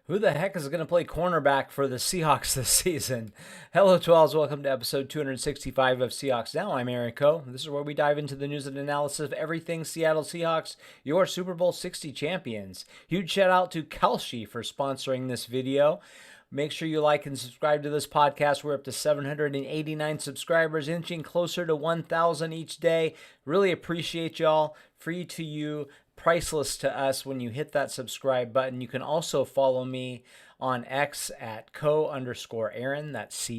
Who the heck is going to play cornerback for the Seahawks this season? Hello, 12s. Welcome to episode 265 of Seahawks Now. I'm Aaron Coe. This is where we dive into the news and analysis of everything Seattle Seahawks, your Super Bowl 60 champions. Huge shout out to Kalshi for sponsoring this video. Make sure you like and subscribe to this podcast. We're up to 789 subscribers, inching closer to 1,000 each day. Really appreciate y'all. Free to you, priceless to us when you hit that subscribe button. You can also follow me on X at Coe_Aaron. That's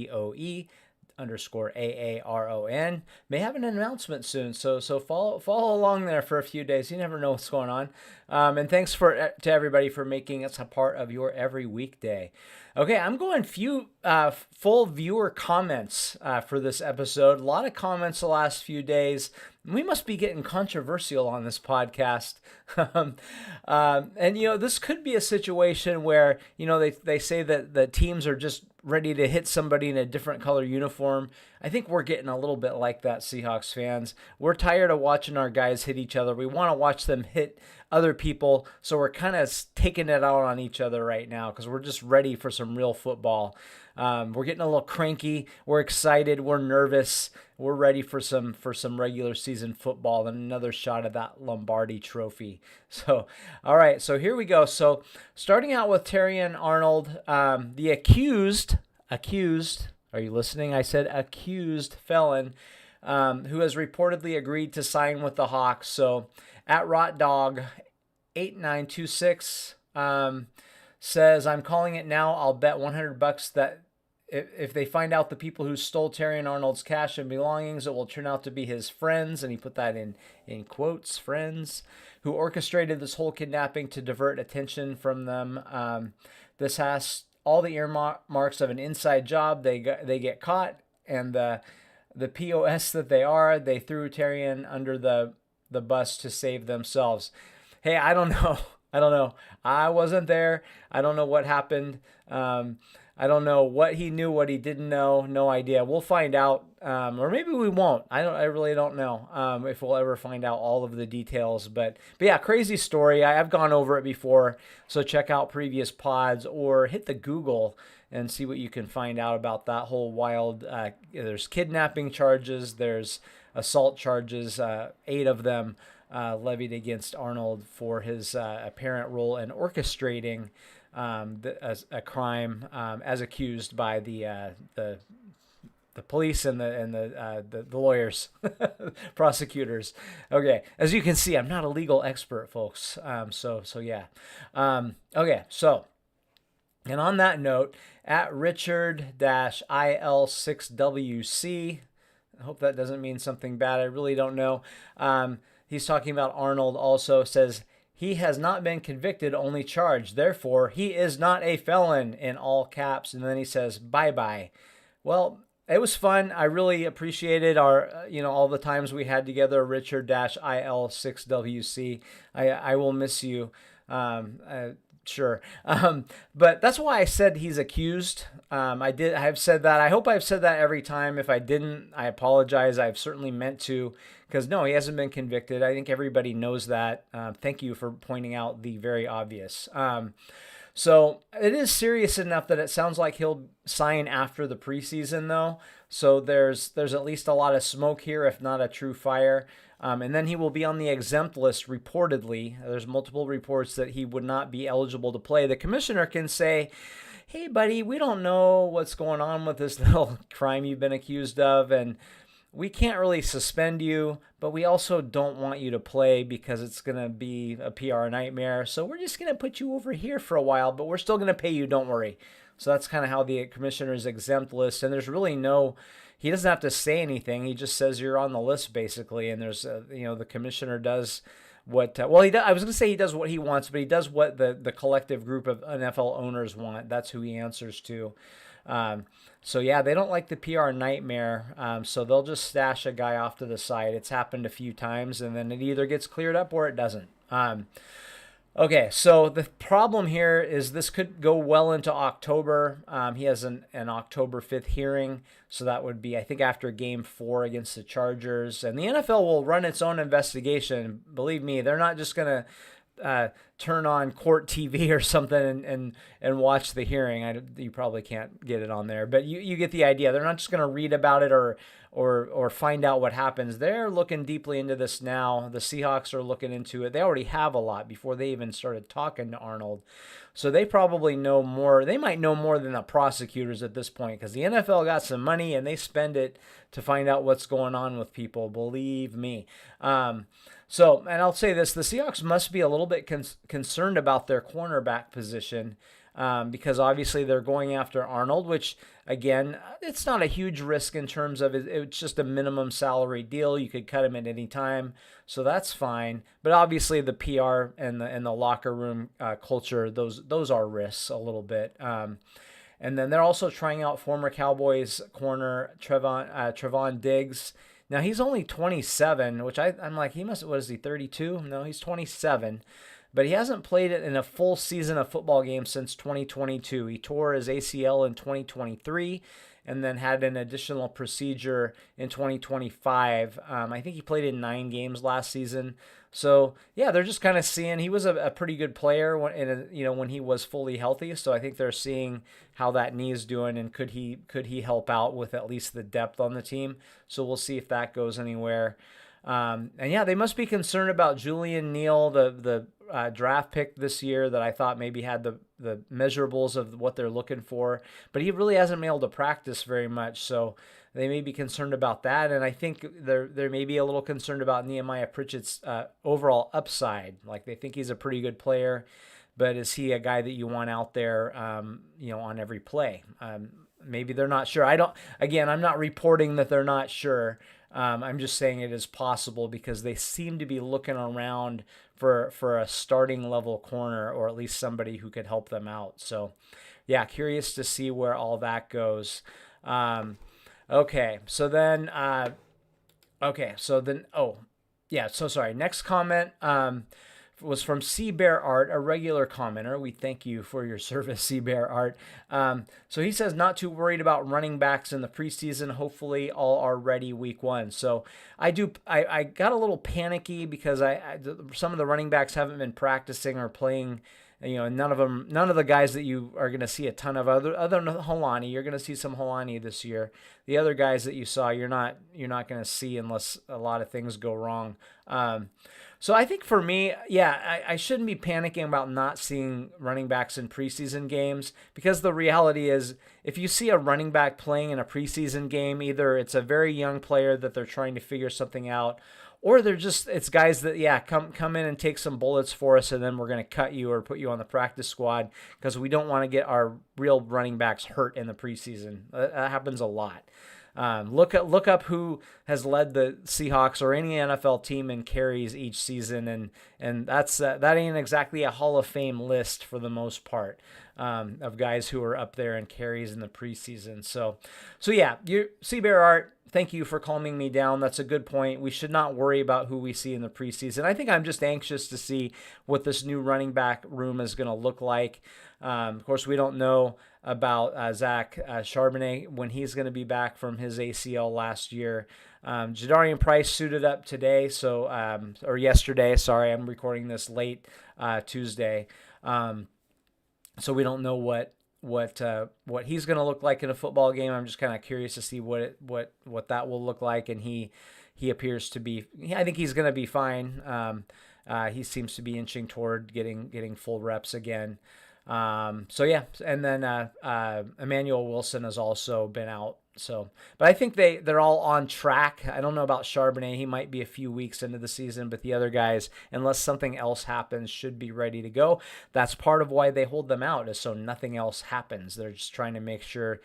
COE_AARON. May have an announcement soon, so follow along there for a few days. You never know what's going on. And thanks to everybody for making us a part of your every weekday. Okay, I'm going full viewer comments for this episode. A lot of comments the last few days. We must be getting controversial on this podcast. And, this could be a situation where, they say that the teams are just ready to hit somebody in a different color uniform. I think we're getting a little bit like that, Seahawks fans. We're tired of watching our guys hit each other. We want to watch them hit other people, so we're kind of taking it out on each other right now because we're just ready for some real football. We're getting a little cranky. We're excited. We're nervous. We're ready for some regular season football and another shot at that Lombardi trophy. So, all right. So here we go. So starting out with Terrion Arnold, the accused. Are you listening? I said accused felon, who has reportedly agreed to sign with the Hawks. So at RotDog8926 says, "I'm calling it now. I'll bet $100 that if they find out the people who stole Terrion Arnold's cash and belongings, it will turn out to be his friends," and he put that in quotes, friends, "who orchestrated this whole kidnapping to divert attention from them. This has all the earmarks of an inside job. They get caught, and the POS that they threw Terrion under the bus to save themselves." Hey, I don't know. I wasn't there. I don't know what happened. I don't know what he knew, what he didn't know. No idea. We'll find out, or maybe we won't. I really don't know if we'll ever find out all of the details. But yeah, crazy story. I've gone over it before, so check out previous pods or hit the Google and see what you can find out about that whole wild. There's kidnapping charges. There's assault charges. 8 of them levied against Arnold for his apparent role in orchestrating a crime as accused by the police and the lawyers, prosecutors. Okay, as you can see, I'm not a legal expert, folks. So yeah. Okay, so. And on that note, at Richard-IL6WC, I hope that doesn't mean something bad. I really don't know. He's talking about Arnold also, says, "He has not been convicted, only charged. Therefore, he is not a felon," in all caps. And then he says, "Bye-bye." Well, it was fun. I really appreciated all the times we had together, Richard-IL6WC. I will miss you. Sure. But that's why I said he's accused. I have said that. I hope I've said that every time. If I didn't, I apologize. I've certainly meant to, because no, he hasn't been convicted. I think everybody knows that. Thank you for pointing out the very obvious. So it is serious enough that it sounds like he'll sign after the preseason, though. So there's at least a lot of smoke here, if not a true fire. And then he will be on the exempt list, reportedly. There's multiple reports that he would not be eligible to play. The commissioner can say, "Hey, buddy, we don't know what's going on with this little crime you've been accused of, and we can't really suspend you, but we also don't want you to play because it's going to be a PR nightmare. So we're just going to put you over here for a while, but we're still going to pay you, don't worry." So that's kind of how the commissioner's exempt list, and there's really he doesn't have to say anything. He just says you're on the list, basically. And there's, the commissioner does what, I was going to say he does what he wants, but he does what the collective group of NFL owners want. That's who he answers to. So yeah, they don't like the PR nightmare. So they'll just stash a guy off to the side. It's happened a few times, and then it either gets cleared up or it doesn't. Okay, so the problem here is this could go well into October. He has an October 5th hearing, so that would be, I think, after Game 4 against the Chargers. And the NFL will run its own investigation. Believe me, they're not just going to turn on court TV or something and watch the hearing. You probably can't get it on there, but you get the idea. They're not just going to read about it or find out what happens. They're looking deeply into this now. The Seahawks are looking into it. They already have a lot before they even started talking to Arnold. So they probably know more. They might know more than the prosecutors at this point, because the NFL got some money and they spend it to find out what's going on with people. Believe me. So, and I'll say this, the Seahawks must be a little bit concerned about their cornerback position, because obviously they're going after Arnold, which, again, it's not a huge risk in terms of it's just a minimum salary deal. You could cut him at any time, so that's fine. But obviously the PR and the locker room culture, those are risks a little bit. And then they're also trying out former Cowboys corner Trevon Diggs. Now, he's only 27, which I'm like, what is he, 32? No, he's 27. But he hasn't played it in a full season of football games since 2022. He tore his ACL in 2023 and then had an additional procedure in 2025. I think he played in 9 games last season. So, yeah, they're just kind of seeing he was a pretty good player when he was fully healthy. So I think they're seeing how that knee is doing, and could he help out with at least the depth on the team. So we'll see if that goes anywhere. And yeah, they must be concerned about Julian Neal, the draft pick this year that I thought maybe had the measurables of what they're looking for, but he really hasn't been able to practice very much. So they may be concerned about that. And I think they're maybe a little concerned about Nehemiah Pritchett's overall upside. Like, they think he's a pretty good player, but is he a guy that you want out there, on every play? Maybe they're not sure. I'm not reporting that they're not sure. I'm just saying it is possible, because they seem to be looking around for a starting level corner, or at least somebody who could help them out. So, yeah, curious to see where all that goes. Okay, so then, next comment was from Sea Bear Art, a regular commenter. We thank you for your service, Sea Bear Art. So he says, not too worried about running backs in the preseason. Hopefully all are ready week 1. So I got a little panicky because some of the running backs haven't been practicing or playing. None of the guys that you are going to see a ton of, other than Holani. You're going to see some Holani this year. The other guys that you saw, you're not going to see unless a lot of things go wrong. So I think for me, yeah, I shouldn't be panicking about not seeing running backs in preseason games, because the reality is, if you see a running back playing in a preseason game, either it's a very young player that they're trying to figure something out, or it's guys that, yeah, come in and take some bullets for us, and then we're going to cut you or put you on the practice squad, because we don't want to get our real running backs hurt in the preseason. That happens a lot. Look up who has led the Seahawks or any NFL team in carries each season, and that ain't exactly a Hall of Fame list for the most part, of guys who are up there in carries in the preseason. So yeah, Sea Bear Art, thank you for calming me down. That's a good point. We should not worry about who we see in the preseason. I think I'm just anxious to see what this new running back room is going to look like. Of course, we don't know about Zach Charbonnet when he's going to be back from his ACL last year. Jadarian Price suited up today, or yesterday. Sorry, I'm recording this late Tuesday. So we don't know what he's going to look like in a football game. I'm just kind of curious to see what that will look like. And he appears to be. I think he's going to be fine. He seems to be inching toward getting full reps again. So yeah, and then Emmanuel Wilson has also been out. So, but I think they're all on track. I don't know about Charbonnet. He might be a few weeks into the season, but the other guys, unless something else happens, should be ready to go. That's part of why they hold them out, is so nothing else happens. They're just trying to make sure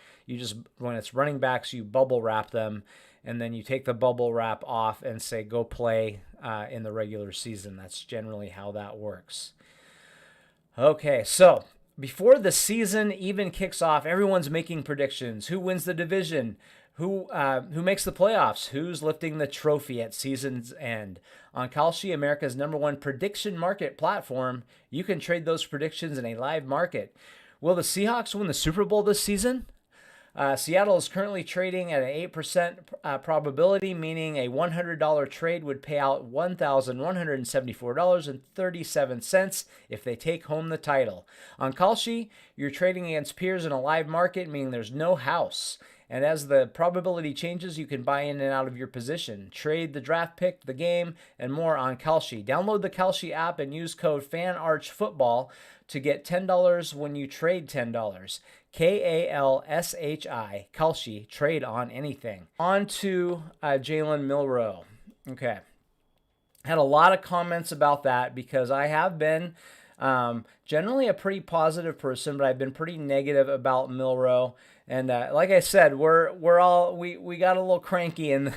when it's running backs, you bubble wrap them, and then you take the bubble wrap off and say, go play in the regular season. That's generally how that works. Okay, so before the season even kicks off, everyone's making predictions. Who wins the division? Who makes the playoffs? Who's lifting the trophy at season's end? On Kalshi, America's #1 prediction market platform, you can trade those predictions in a live market. Will the Seahawks win the Super Bowl this season? Seattle is currently trading at an 8% probability, meaning a $100 trade would pay out $1,174.37 if they take home the title. On Kalshi, you're trading against peers in a live market, meaning there's no house. And as the probability changes, you can buy in and out of your position, trade the draft pick, the game, and more on Kalshi. Download the Kalshi app and use code FANARCHFOOTBALL to get $10 when you trade $10. Kalshi, Kalshi, trade on anything. On to Jalen Milroe. Okay. Had a lot of comments about that because I have been generally a pretty positive person, but I've been pretty negative about Milroe. And like I said, we got a little cranky in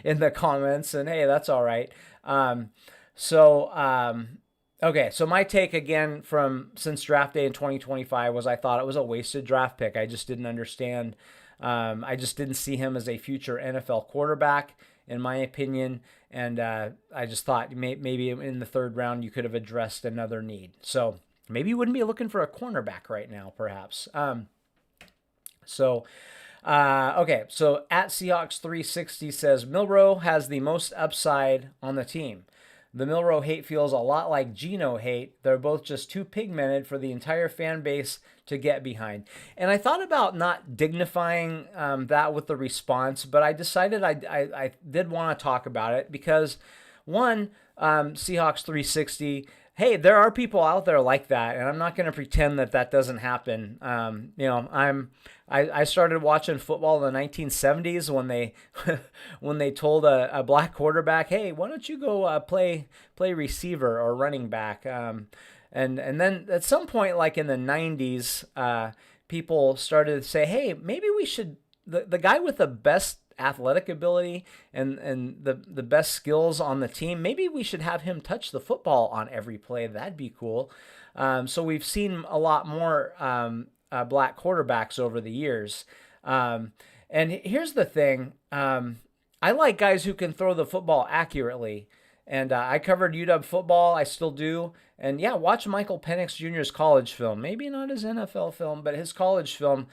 in the comments, and hey, that's all right. Okay, so my take again from since draft day in 2025 was I thought it was a wasted draft pick. I just didn't understand. I just didn't see him as a future NFL quarterback, in my opinion. And I just thought maybe in the third round you could have addressed another need. So maybe you wouldn't be looking for a cornerback right now, perhaps. Okay, so at Seahawks 360 says Milroe has the most upside on the team. The Milroe hate feels a lot like Geno hate. They're both just too pigmented for the entire fan base to get behind. And I thought about not dignifying that with the response, but I decided I did want to talk about it because, one, Seahawks 360, hey, there are people out there like that, and I'm not going to pretend that that doesn't happen. I started watching football in the 1970s when they when they told a black quarterback, hey, why don't you go play receiver or running back? And then at some point, like in the 90s, people started to say, hey, maybe we should the guy with the best athletic ability and the best skills on the team, maybe we should have him touch the football on every play. That'd be cool. So we've seen a lot more black quarterbacks over the years. And here's the thing. I like guys who can throw the football accurately. And I covered UW football. I still do. And yeah, watch Michael Penix Jr.'s college film. Maybe not his NFL film, but his college film.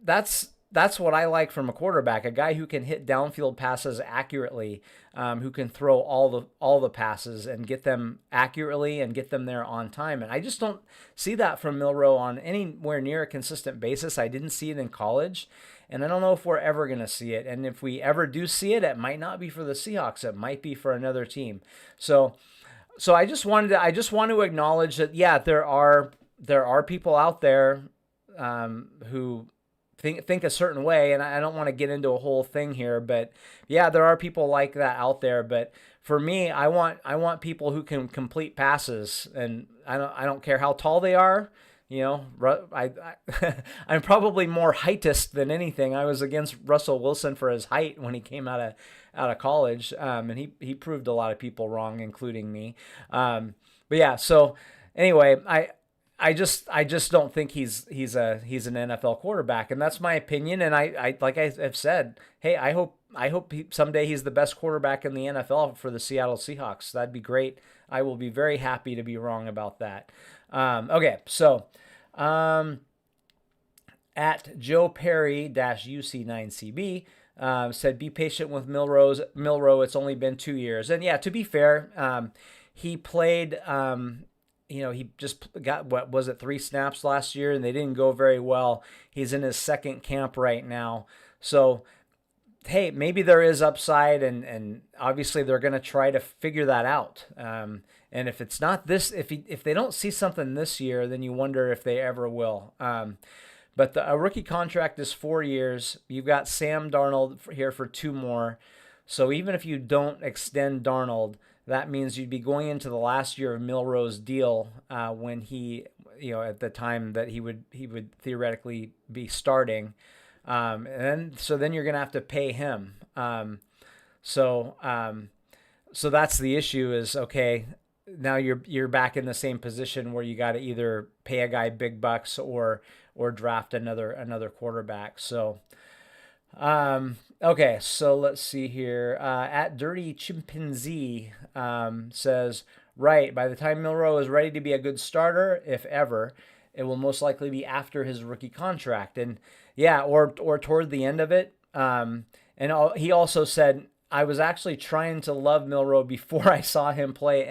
That's what I like from a quarterback, a guy who can hit downfield passes accurately, who can throw all the passes and get them accurately and get them there on time. And I just don't see that from Milroe on anywhere near a consistent basis. I didn't see it in college, and I don't know if we're ever going to see it. And if we ever do see it, it might not be for the Seahawks. It might be for another team. So I just want to acknowledge that, yeah, there are people out there who think a certain way, and I don't want to get into a whole thing here, but yeah, there are people like that out there. But for me, I want people who can complete passes, and I don't care how tall they are. You know, I'm probably more heightist than anything. I was against Russell Wilson for his height when he came out of college, and he proved a lot of people wrong, including me. But yeah, so anyway, I just don't think he's an NFL quarterback, and that's my opinion. And I like I have said, hey, I hope someday he's the best quarterback in the NFL for the Seattle Seahawks. That'd be great. I will be very happy to be wrong about that. Okay, so at Joe Perry UC9CB said, be patient with Milroe. It's only been 2 years, and yeah, to be fair, he played. He just got, 3 snaps last year, and they didn't go very well. He's in his second camp right now. So, hey, maybe there is upside, and obviously they're going to try to figure that out. And if it's not this, if they don't see something this year, then you wonder if they ever will. But a rookie contract is 4 years. You've got Sam Darnold here for 2 more. So even if you don't extend Darnold, that means you'd be going into the last year of Milroe's deal when he, at the time that he would theoretically be starting, and then you're gonna have to pay him. So that's the issue. Is okay. Now you're back in the same position where you got to either pay a guy big bucks or draft another quarterback. So. Okay, so let's see here. At Dirty Chimpanzee says, right, by the time Milroe is ready to be a good starter, if ever, it will most likely be after his rookie contract. And yeah, or toward the end of it. He also said, I was actually trying to love Milroe before I saw him play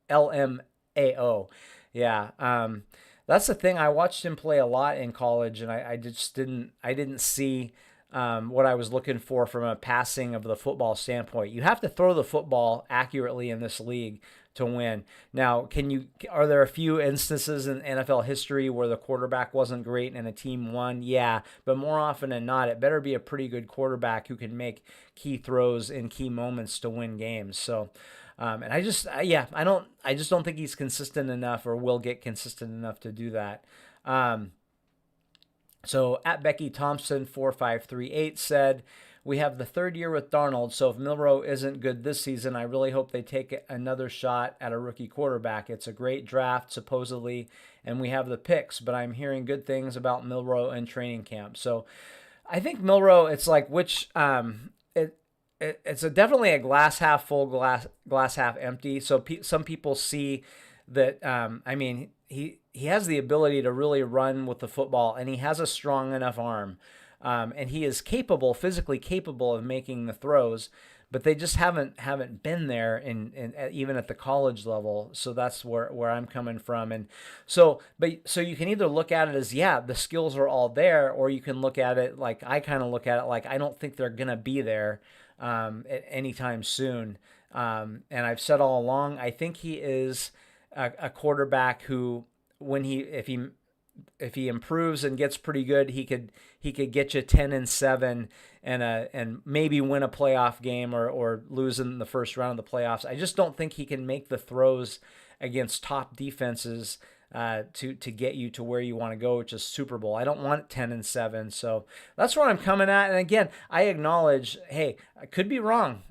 LMAO. Yeah. That's the thing. I watched him play a lot in college, and I just didn't see what I was looking for from a passing of the football standpoint. You have to throw the football accurately in this league to win. Now, are there a few instances in NFL history where the quarterback wasn't great and a team won? Yeah, but more often than not, it better be a pretty good quarterback who can make key throws in key moments to win games. So, and I just don't think he's consistent enough or will get consistent enough to do that. So at Becky Thompson 4538 said, we have the third year with Darnold, so if Milroe isn't good this season, I really hope they take another shot at a rookie quarterback. It's a great draft, supposedly, and we have the picks, but I'm hearing good things about Milroe in training camp. So I think Milroe, it's like it's definitely a glass half full, glass half empty. So some people see that, he has the ability to really run with the football, and he has a strong enough arm. And he is physically capable of making the throws, but they just haven't been there even at the college level. So that's where I'm coming from. And so you can either look at it as, yeah, the skills are all there, or you can look at it like I kind of look at it like I don't think they're gonna be there at anytime soon. And I've said all along, I think he is a quarterback who, if he improves and gets pretty good, he could get you 10-7 and maybe win a playoff game or lose in the first round of the playoffs. I just don't think he can make the throws against top defenses to get you to where you want to go, which is Super Bowl. I don't want 10-7. So that's where I'm coming at. And again, I acknowledge, hey, I could be wrong.